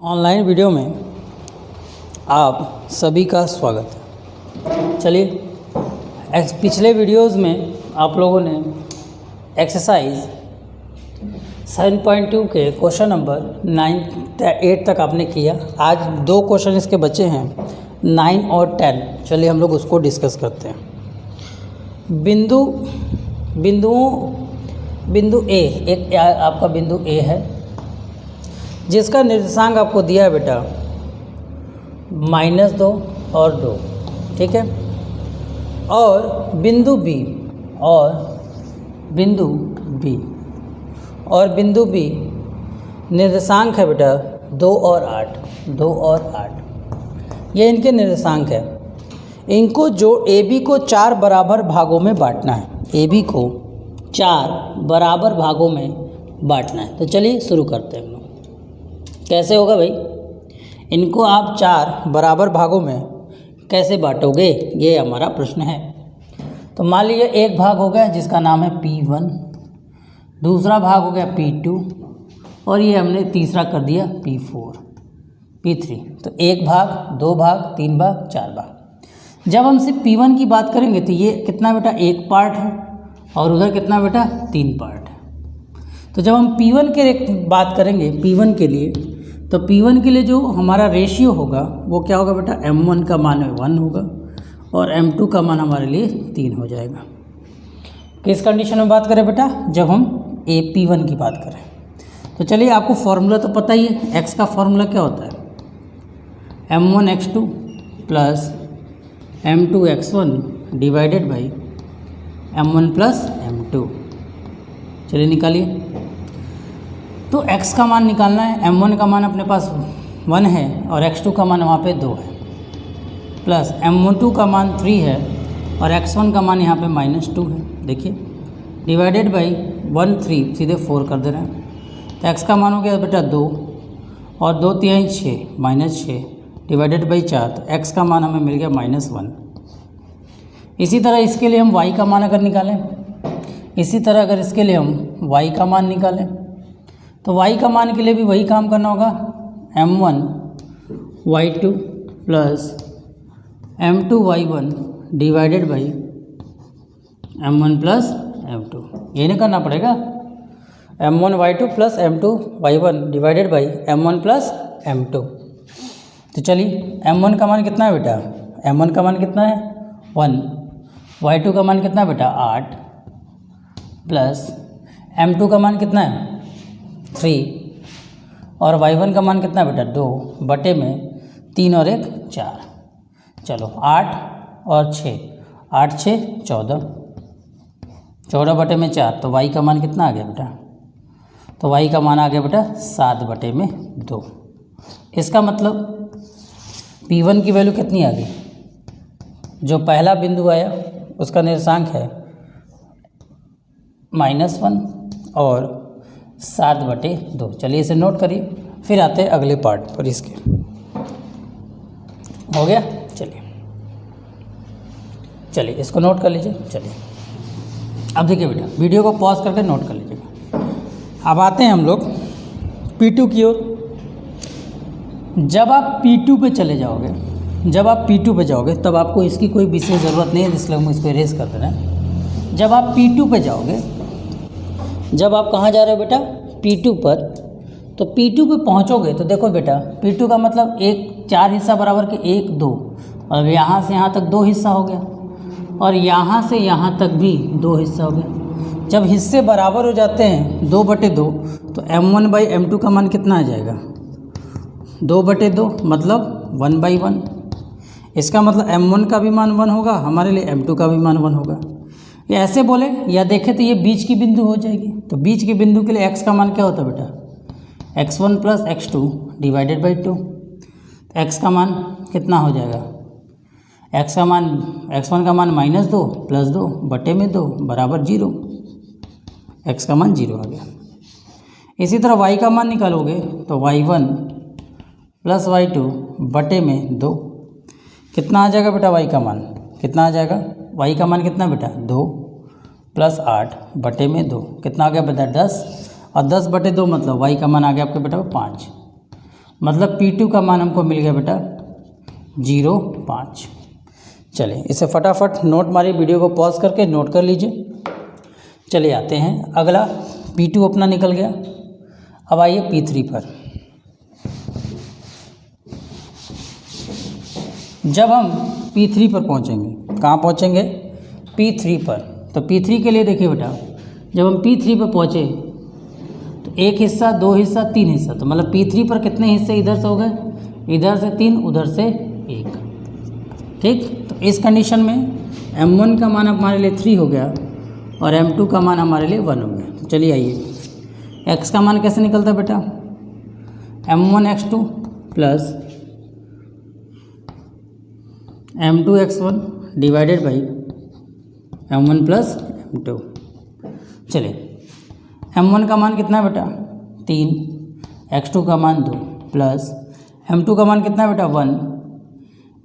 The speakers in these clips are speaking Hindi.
ऑनलाइन वीडियो में आप सभी का स्वागत है। चलिए पिछले वीडियोस में आप लोगों ने एक्सरसाइज 7.2 के क्वेश्चन नंबर 8 तक आपने किया। आज दो क्वेश्चन इसके बचे हैं 9 और 10। चलिए हम लोग उसको डिस्कस करते हैं। बिंदु ए, एक आपका बिंदु ए है जिसका निर्देशांक आपको दिया है बेटा -2 और 2, ठीक है। और बिंदु बी निर्देशांक है बेटा 2 और 8। ये इनके निर्देशांक है। इनको ए बी को 4 बराबर भागों में बांटना है। ए बी को 4 बराबर भागों में बांटना है। तो चलिए शुरू करते हैं। कैसे होगा भाई? इनको आप 4 बराबर भागों में कैसे बांटोगे, ये हमारा प्रश्न है। तो मान लीजिए एक भाग हो गया जिसका नाम है P1, दूसरा भाग हो गया P2 और ये हमने तीसरा कर दिया P4, P3। तो 1 भाग, 2 भाग, 3 भाग, 4 भाग। जब हम सिर्फ P1 की बात करेंगे तो ये कितना बेटा 1 पार्ट है और उधर कितना बेटा 3 पार्ट है। तो जब हम P1 के बात करेंगे P1 के लिए, तो P1 के लिए जो हमारा रेशियो होगा वो क्या होगा बेटा, M1 का मान 1 होगा और M2 का मान हमारे लिए 3 हो जाएगा। किस कंडीशन में बात करें बेटा? जब हम P1 की बात करें। तो चलिए आपको फॉर्मूला तो पता ही है। x का फॉर्मूला क्या होता है? M1x2 plus M2x1 divided by M1 plus M2। चलिए निकालिए। तो x का मान निकालना है। M1 का मान अपने पास 1 है और x2 का मान वहाँ पे 2 है, प्लस M2 का मान 3 है और x1 का मान यहाँ पे -2 है। देखिए डिवाइडेड बाई 1 3 सीधे 4 कर दे रहे हैं। तो x का मान हो गया बेटा 2 और 2 3 6 -6 डिवाइडेड बाई 4। तो x का मान हमें मिल गया -1। इसी तरह इसके लिए हम y का मान अगर निकालें, इसी तरह अगर इसके लिए हम y का मान निकालें तो y का मान के लिए भी वही काम करना होगा। M1 y2 plus M2 y1 divided by M1 plus M2। ये नहीं करना पड़ेगा। M1 y2 plus M2 y1 divided by M1 plus M2। तो चलिए M1 का मान कितना है बेटा? M1 का मान कितना है 1, y2 का मान कितना है बेटा 8, प्लस M2 का मान कितना है 3 और y1 का मान कितना है बेटा 2 बटे में 3 और 1 4। चलो 8 और 6, 8 6 14, 14 बटे में 4। तो y का मान कितना आ गया बेटा? तो y का मान आ गया बेटा 7 बटे में 2। इसका मतलब P1 की वैल्यू कितनी आ गई? जो पहला बिंदु आया उसका निर्देशांक है -1 और 7 बटे 2। चलिए इसे नोट करिए, फिर आते हैं अगले पार्ट पर। इसके हो गया। चलिए इसको नोट कर लीजिए। चलिए अब देखिए बेटा, वीडियो को पॉज करके नोट कर लीजिएगा। अब आते हैं हम लोग P2 की ओर। जब आप P2 पे चले जाओगे, तब आपको इसकी कोई विशेष ज़रूरत नहीं है, इसलिए हम इसको इरेज कर दे रहे हैं। जब आप P2 पे जाओगे, जब आप कहाँ जा रहे हो बेटा? P2 पर। तो P2 पे पहुँचोगे तो देखो बेटा P2 का मतलब 4 हिस्सा बराबर के 1 2 और यहाँ से यहाँ तक 2 हिस्सा हो गया और यहाँ से यहाँ तक भी 2 हिस्सा हो गया। जब हिस्से बराबर हो जाते हैं 2 बटे 2, तो M1 बाई M2 का मान कितना आ जाएगा? 2 बटे 2 मतलब 1 बाई 1। इसका मतलब M1 का भी मान 1 होगा, हमारे लिए M2 का भी मान 1 होगा। या ऐसे बोले या देखें तो ये बीच की बिंदु हो जाएगी। तो बीच की बिंदु के लिए x का मान क्या होता है बेटा? x1 plus x2 divided by 2। x का मान कितना हो जाएगा? x1 का मान -2 प्लस 2 बटे में 2 बराबर 0। x का मान 0 आ गया। इसी तरह y का मान निकालोगे तो y1 प्लस y2 बटे में 2 कितना आ जाएगा बेटा? y का मान कितना आ जाएगा? y का मान कितना बेटा 2 प्लस 8 बटे में 2 कितना आ गया बेटा 10 और 10 बटे 2 मतलब y का मान आ गया आपके बेटा 5। मतलब P2 का मान हमको मिल गया बेटा 0.5। चलिए इसे फटाफट नोट मारिए, वीडियो को पॉज करके नोट कर लीजिए। चलिए आते हैं अगला, P2 अपना निकल गया। अब आइए P3 पर। जब हम P3 पर पहुंचेंगे, कहाँ पहुंचेंगे? P3 पर। तो P3 के लिए देखिए बेटा, जब हम P3 पर पहुँचे तो एक हिस्सा, दो हिस्सा, तीन हिस्सा, तो मतलब P3 पर कितने हिस्से इधर से हो गए? इधर से 3, उधर से 1। ठीक, तो इस कंडीशन में M1 का मान हमारे लिए 3 हो गया और M2 का मान हमारे लिए 1 हो गया। तो चलिए आइए, x का मान कैसे निकलता है बेटा? M1x2 plus M2x1 divided by M1 plus M2। चलिए M1 का मान कितना है बेटा? 3, x2 का मान 2 प्लस M2 का मान कितना है बेटा? 1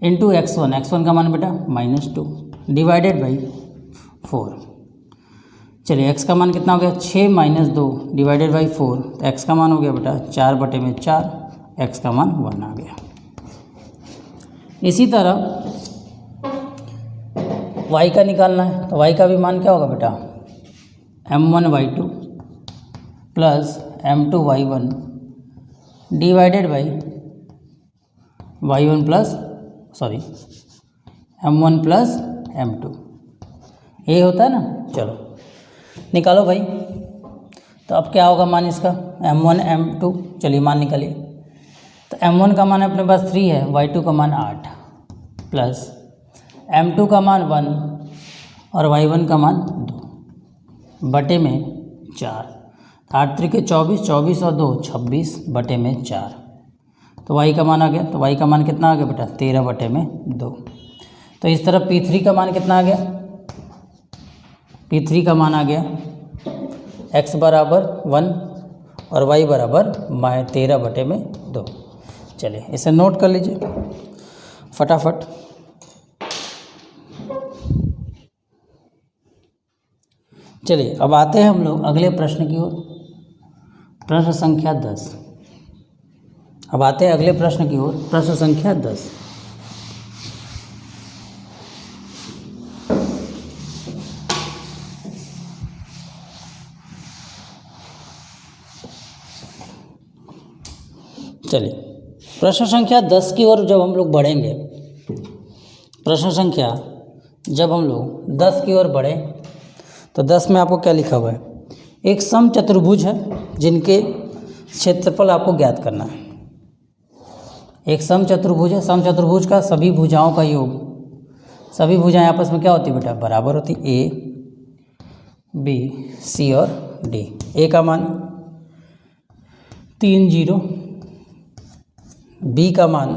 इंटू x1 का मान बेटा -2 डिवाइडेड बाई 4। चलिए x का मान कितना हो गया? 6 - 2 डिवाइडेड बाई 4। तो x का मान हो गया बेटा 4/4, x का मान 1 आ गया। इसी तरह y का निकालना है, तो y का भी मान क्या होगा बेटा? M1y2 plus M2y1 divided by M1 plus M2। ये होता है ना। चलो निकालो भाई। तो अब क्या होगा मान इसका? M1 M2, चलिए मान निकालिए। तो M1 का मान अपने पास 3 है, y2 का मान 8 प्लस M2 का मान 1 और y1 का मान 2 बटे में 4। 8 3 24, 24 और 2 26 बटे में 4। तो y का मान आ गया। तो y का मान कितना आ गया बेटा? 13 बटे में 2। तो इस तरह P3 का मान कितना आ गया? P3 का मान आ गया x बराबर 1 और y बराबर 13 बटे में 2। चलिए इसे नोट कर लीजिए फटाफट। चलिए अब आते हैं हम लोग अगले प्रश्न की ओर, प्रश्न संख्या 10। अब आते हैं अगले प्रश्न की ओर, प्रश्न संख्या 10। चलिए प्रश्न संख्या 10 की ओर जब हम लोग बढ़ेंगे, प्रश्न संख्या जब हम लोग 10 की ओर बढ़े तो 10 में आपको क्या लिखा हुआ है? एक समचतुर्भुज है जिनके क्षेत्रफल आपको ज्ञात करना है। एक समचतुर्भुज है, समचतुर्भुज का सभी भुजाओं का योग, सभी भुजाएं आपस में क्या होती है बेटा? बराबर होती। A, B, C और D। A का मान 3 0, B का मान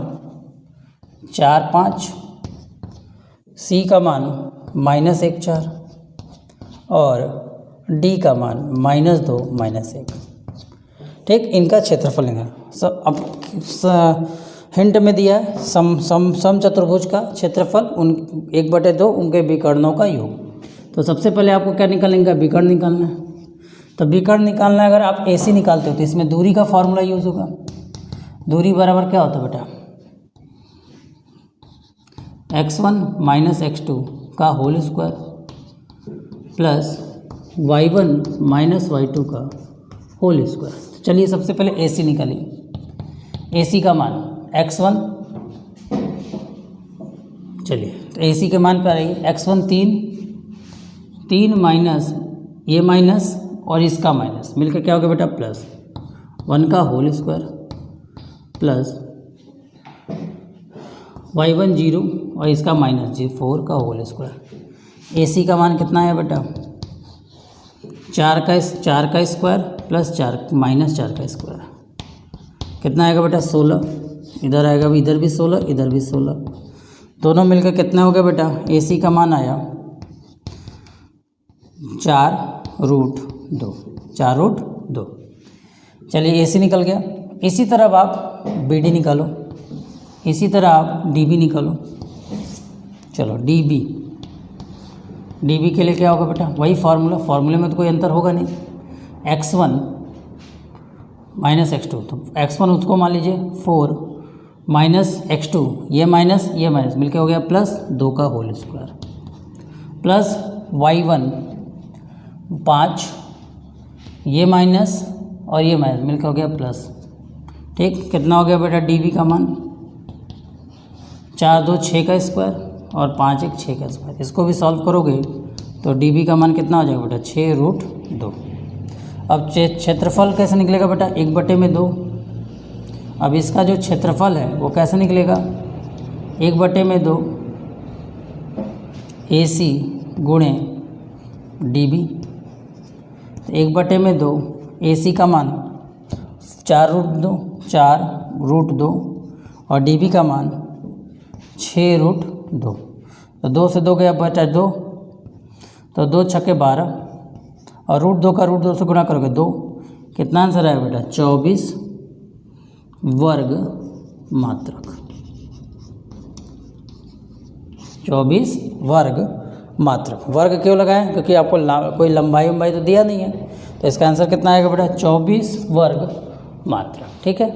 4 5, C का मान -1 4 और D का मान -2 -1। ठीक, इनका क्षेत्रफल लेंगे। अब हिंट में दिया है समचतुर्भुज का क्षेत्रफल 1/2 उनके विकर्णों का योग। तो सबसे पहले आपको क्या निकालेंगे? विकर्ण निकालना है। तो विकर्ण निकालना है, अगर आप AC निकालते हो तो इसमें दूरी का फॉर्मूला यूज़ होगा। दूरी बराबर क्या होता है बेटा? x1 - x2 का whole square plus y1 - y2 का होल स्क्वायर। चलिए सबसे पहले AC निकालिए। AC का मान x1, चलिए तो AC के मान पर आ रही है x1 3 माइनस ये माइनस और इसका माइनस मिलकर क्या हो गया बेटा? प्लस 1 का होल स्क्वायर प्लस y1 0 और इसका -4 का होल स्क्वायर। AC का मान कितना है बेटा? 4 का स्क्वायर प्लस 4 -4 का स्क्वायर कितना आएगा बेटा? 16। इधर आएगा भी, इधर भी 16, इधर भी 16, दोनों मिलकर कितना हो गया बेटा? AC का मान आया 4√2, 4√2। चलिए AC निकल गया। इसी तरह अब आप BD निकालो, इसी तरह आप DB निकालो। चलो DB के लिए क्या होगा बेटा? वही फार्मूले में तो कोई अंतर होगा नहीं। x1 माइनस एक्स टू, तो x1 उसको मान लीजिए 4 माइनस x2, ये माइनस मिलके हो गया प्लस 2 का होल स्क्वायर, प्लस y1 5, ये माइनस और ये माइनस मिलकर हो गया प्लस। ठीक, कितना हो गया बेटा डी का मान 4 2 6 का स्क्वायर और 5 1 6 का स्क्वायर। इसको भी सॉल्व करोगे तो डी का मान कितना हो जाएगा बेटा 6√2। अब क्षेत्रफल कैसे निकलेगा बेटा 1/2। अब इसका जो क्षेत्रफल है वो कैसे निकलेगा 1/2 AC गुणे DB। तो 1/2 AC का मान 4√2 और DB का मान 6√2। तो 2 से 2 गया बचा 2, तो 2 छक्के 12 और √2 का √2 से गुणा करोगे 2। कितना आंसर आएगा बेटा 24 वर्ग मात्रक। 24 वर्ग मात्रक। वर्ग क्यों लगाएं? क्योंकि आपको कोई लंबाई तो दिया नहीं है, तो इसका आंसर कितना आएगा बेटा 24 वर्ग मात्रक। ठीक है,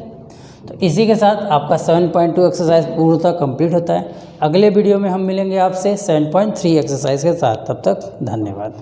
तो इसी के साथ आपका 7.2 एक्सरसाइज पूर्णतः कंप्लीट होता है। अगले वीडियो में हम मिलेंगे आपसे 7.3 एक्सरसाइज के साथ। तब तक धन्यवाद।